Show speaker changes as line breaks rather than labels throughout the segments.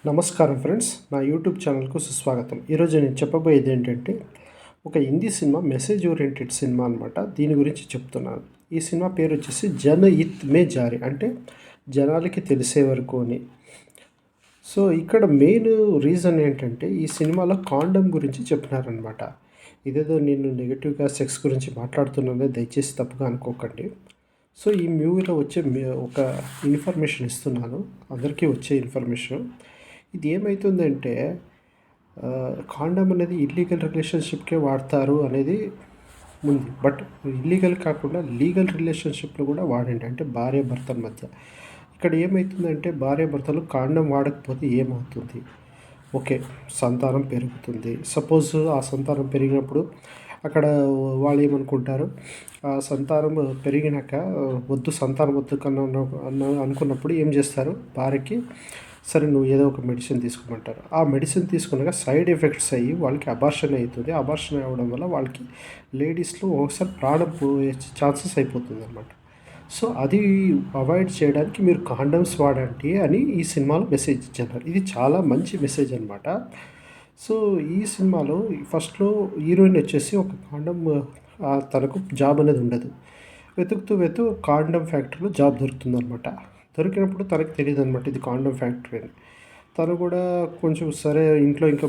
నమస్కారం ఫ్రెండ్స్, నా యూట్యూబ్ ఛానల్కు సుస్వాగతం. ఈరోజు నేను చెప్పబోయేది ఏంటంటే, ఒక Hindi cinema message oriented cinema అనమాట. దీని గురించి చెప్తున్నాను. ఈ సినిమా పేరు వచ్చేసి 'జన్ హిత్ మే జారీ' అంటే జనాలకి తెలిసే వరకు అని. సో ఇక్కడ మెయిన్ రీజన్ ఏంటంటే, ఈ సినిమాలో కాండమ్ గురించి చెప్పినారనమాట. ఇదేదో నేను నెగెటివ్‌గా సెక్స్ గురించి మాట్లాడుతున్నానని దయచేసి తప్పుగా అనుకోకండి. సో ఈ మూవీలో వచ్చే ఒక ఇన్ఫర్మేషన్ ఇస్తున్నాను, అందరికీ వచ్చే ఇన్ఫర్మేషన్. ఇది ఏమైతుందంటే కాండమ్ అనేది ఇల్లీగల్ రిలేషన్షిప్కే వాడతారు అనేది ఉంది. బట్ ఇల్లీగల్ కాకుండా లీగల్ రిలేషన్షిప్లో కూడా వాడండి, అంటే భార్య భర్తల మధ్య. ఇక్కడ ఏమవుతుందంటే, భార్య భర్తలు కాండమ్ వాడకపోతే ఏమవుతుంది? ఓకే, సంతానం పెరుగుతుంది. సపోజ్ ఆ సంతానం పెరిగినప్పుడు అక్కడ వాళ్ళు ఏమనుకుంటారు, ఆ సంతానం పెరిగినాక వద్దు, సంతానం వద్దు కన్నా అనుకున్నప్పుడు ఏం చేస్తారు, భార్యకి సరే నువ్వు ఏదో ఒక మెడిసిన్ తీసుకోమంటారు. ఆ మెడిసిన్ తీసుకున్నాక సైడ్ ఎఫెక్ట్స్ అయ్యి వాళ్ళకి అబార్షన్ అవుతుంది. అబార్షన్ అవ్వడం వల్ల వాళ్ళకి లేడీస్లో ఒకసారి ప్రాణం పోయే ఛాన్సెస్ అయిపోతుంది అనమాట. సో అది అవాయిడ్ చేయడానికి మీరు కాండమ్స్ వాడండి అని ఈ సినిమాలో మెసేజ్ ఇచ్చారు. ఇది చాలా మంచి మెసేజ్ అనమాట. సో ఈ సినిమాలో ఫస్ట్‌లో హీరోయిన్ వచ్చేసి ఒక కాండమ్, తనకు జాబ్ అనేది ఉండదు. వెతుకుతూ కాండమ్ ఫ్యాక్టరీలో జాబ్ దొరుకుతుందనమాట. దొరికినప్పుడు తనకు తెలీదనమాట ఇది కాండమ్ ఫ్యాక్టరీ అని. తను కూడా కొంచెం సరే ఇంట్లో ఇంకా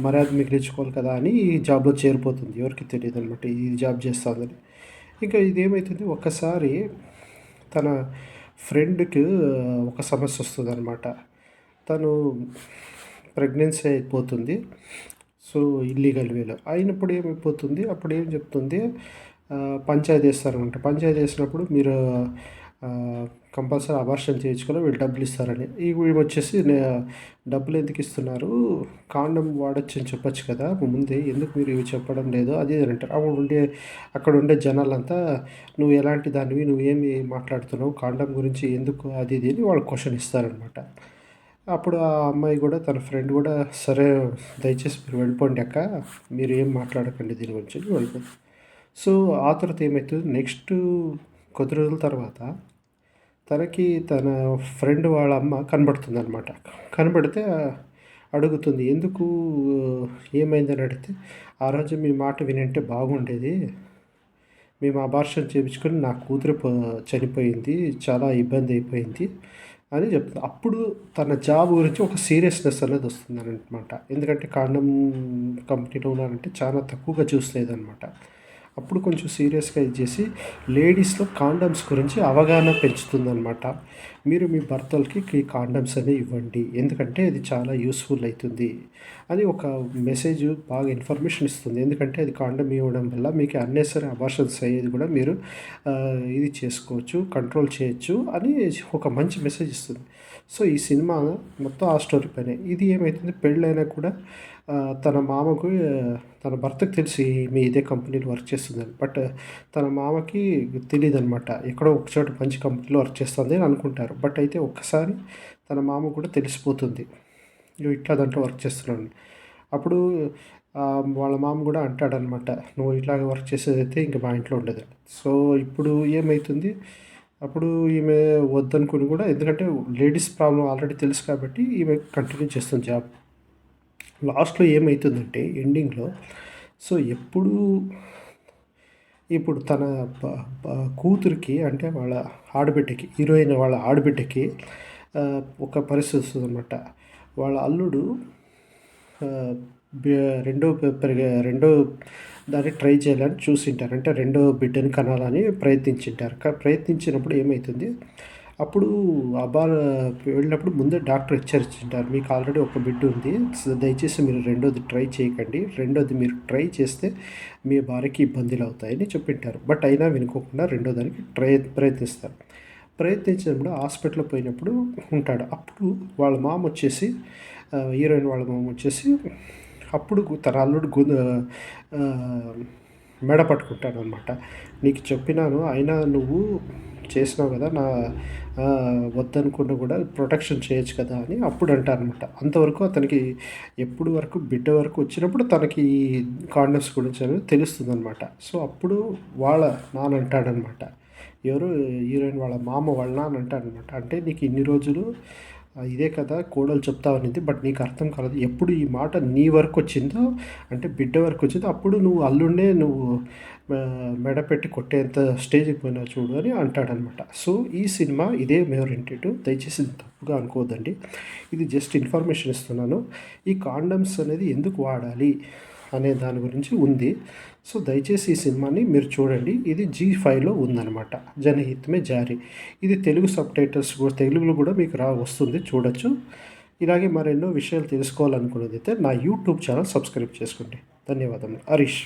మర్యాద మిగిలించుకోవాలి కదా అని ఈ జాబ్‌లో చేరిపోతుంది. ఎవరికీ తెలీదనమాట ఈ జాబ్ చేస్తాందని. ఇంకా ఇదేమైతుంది, ఒక్కసారి తన ఫ్రెండ్‌కి ఒక సమస్య వస్తుందనమాట. తను ప్రెగ్నెన్సీ అయిపోతుంది. సో ఇల్లీగల్ వేలో అయినప్పుడు ఏమైపోతుంది, అప్పుడు ఏం చెప్తుంది, పంచాయతీ వేస్తారనమాట. పంచాయతీ వేసినప్పుడు మీరు కంపల్సరీ అబార్షన్ చేయించుకొని వీళ్ళు డబ్బులు ఇస్తారని. ఈమె వచ్చేసి డబ్బులు ఎందుకు ఇస్తున్నారు, కాండమ్ వాడొచ్చు అని చెప్పొచ్చు కదా ముందే, ఎందుకు మీరు ఇవి చెప్పడం లేదు అది ఇది అంటారు. అక్కడ ఉండే జనాలంతా నువ్వు ఎలాంటి దానివి, నువ్వేమి మాట్లాడుతున్నావు, కాండమ్ గురించి ఎందుకు అది ఇది అని వాళ్ళు క్వశ్చన్ ఇస్తారనమాట. అప్పుడు ఆ అమ్మాయి కూడా, తన ఫ్రెండ్ కూడా, సరే దయచేసి మీరు వెళ్ళిపోండి అక్క, మీరు ఏం మాట్లాడకండి దీని గురించి అని వెళ్ళిపోతుంది. సో ఆ తర్వాత ఏమవుతుంది, నెక్స్ట్ కొద్ది రోజుల తర్వాత తనకి తన ఫ్రెండ్ వాళ్ళ అమ్మ కనబడుతుందనమాట. కనబడితే అడుగుతుంది, ఎందుకు ఏమైందని అడిగితే, ఆ రోజు మీ మాట వినంటే బాగుండేది, మేము అబార్షన్ చేయించుకొని నా కూతురు చనిపోయింది, చాలా ఇబ్బంది అయిపోయింది అని చెప్తుంది. అప్పుడు తన జాబ్ గురించి ఒక సీరియస్నెస్ అనేది వస్తుందనమాట. ఎందుకంటే కాండమ్ కంపెనీలో ఉన్నారంటే చాలా తక్కువగా చూస్తలేదనమాట. అప్పుడు కొంచెం సీరియస్గా ఇది చేసి లేడీస్లో కాండమ్స్ గురించి అవగాహన పెంచుతుందనమాట. మీరు మీ భర్తలకి ఈ కాండమ్స్ అనేవి ఇవ్వండి, ఎందుకంటే ఇది చాలా యూస్ఫుల్ అవుతుంది అని ఒక మెసేజ్, బాగా ఇన్ఫర్మేషన్ ఇస్తుంది. ఎందుకంటే అది కాండమ్ ఇవ్వడం వల్ల మీకు అన్నెసరీ అబార్షన్స్ అయ్యేది కూడా మీరు ఇది చేసుకోవచ్చు, కంట్రోల్ చేయొచ్చు అని ఒక మంచి మెసేజ్ ఇస్తుంది. సో ఈ సినిమా మొత్తం ఆ స్టోరీ పైనే. ఇది ఏమవుతుంది, పెళ్ళైనా కూడా తన మామకు, తన భర్తకు తెలిసి మీ ఇదే కంపెనీలో వర్క్ చేస్తుందని. బట్ తన మామకి తెలీదనమాట, ఎక్కడో ఒక చోట మంచి కంపెనీలో వర్క్ చేస్తుంది అని అనుకుంటారు. బట్ అయితే ఒక్కసారి తన మామకు కూడా తెలిసిపోతుంది, నువ్వు ఇట్లా దాంట్లో వర్క్ చేస్తున్నావు. అప్పుడు వాళ్ళ మామ కూడా అంటాడనమాట, నువ్వు ఇట్లాగ వర్క్ చేసేదైతే ఇంక మా ఇంట్లో ఉండదని. సో ఇప్పుడు ఏమవుతుంది, అప్పుడు ఈమె వద్దనుకుని కూడా, ఎందుకంటే లేడీస్ ప్రాబ్లం ఆల్రెడీ తెలుసు కాబట్టి ఈమె కంటిన్యూ చేస్తుంది జాబ్. లాస్ట్‌లో ఏమైతుందంటే ఎండింగ్‌లో, సో ఇప్పుడు తన ప ప కూతురికి, అంటే వాళ్ళ ఆడబిడ్డకి, హీరోయిన్ వాళ్ళ ఆడబిడ్డకి ఒక పరిస్థితి వస్తుందనమాట. వాళ్ళ అల్లుడు ఆహ్, బె రెండో రెండో దాన్ని ట్రై చేయాలని చూసింటారు. అంటే రెండో బిడ్డని కనాలని ప్రయత్నించింటారు. ప్రయత్నించినప్పుడు ఏమైతుంది, అప్పుడు వెళ్ళినప్పుడు ముందే డాక్టర్ హెచ్చరించింటారు, మీకు ఆల్రెడీ ఒక బిడ్డ ఉంది, దయచేసి మీరు రెండోది ట్రై చేయకండి, రెండోది మీరు ట్రై చేస్తే మీ భార్యకి ఇబ్బందులు అవుతాయని చెప్పింటారు. బట్ అయినా వినుకోకుండా రెండో దానికి ప్రయత్నిస్తారు. ప్రయత్నించినప్పుడు హాస్పిటల్‌లో పోయినప్పుడు ఉంటాడు. అప్పుడు వాళ్ళ మామ వచ్చేసి, హీరోయిన్ వాళ్ళ మామ వచ్చేసి, అప్పుడు తన అల్లుడు మెడ పట్టుకుంటాడనమాట. నీకు చెప్పినాను అయినా నువ్వు చేసినావు కదా, వద్దనుకున్నా కూడా ప్రొటెక్షన్ చేయొచ్చు కదా అని అప్పుడు అంటారనమాట. అంతవరకు అతనికి ఎప్పుడు వరకు బిడ్డ వరకు వచ్చినప్పుడు తనకి కాండమ్స్ గురించి అనేది తెలుస్తుందనమాట. సో అప్పుడు వాళ్ళ నాన్న అంటాడనమాట, ఎవరు, హీరోయిన్ వాళ్ళ మామ వాళ్ళ నాన్న అంటాడనమాట, అంటే నీకు ఇన్ని రోజులు ఇదే కదా కోడలు చెప్తా ఉన్నింది. బట్ నీకు అర్థం కాలేదు. ఎప్పుడు ఈ మాట నీ వరకు వచ్చిందో, అంటే బిడ్డ వరకు వచ్చిందో, అప్పుడు నువ్వు అల్లుడినే నువ్వు మెడ పెట్టి కొట్టేంత స్టేజ్‌కి పోయినావు చూడు అని అంటాడనమాట. సో, ఈ సినిమా ఇదే ఓరియెంటెడ్. దయచేసి ఇది తప్పుగా అనుకోవద్దండి. ఇది జస్ట్ ఇన్ఫర్మేషన్ ఇస్తున్నాను. ఈ కాండమ్స్ అనేది ఎందుకు వాడాలి అనే దాని గురించి ఉంది. సో, దయచేసి ఈ సినిమాని మీరు చూడండి. ఇది జీ5లో ఉందనమాట. 'జనహిత్ మే జారీ'. ఇది తెలుగు సబ్‌టైటిల్స్ కూడా తెలుగులో కూడా మీకు వస్తుంది, చూడొచ్చు. ఇలాగే మరెన్నో విషయాలు తెలుసుకోవాలనుకున్నదైతే నా యూట్యూబ్ ఛానల్ సబ్స్క్రైబ్ చేసుకోండి. ధన్యవాదములు. హరీష్.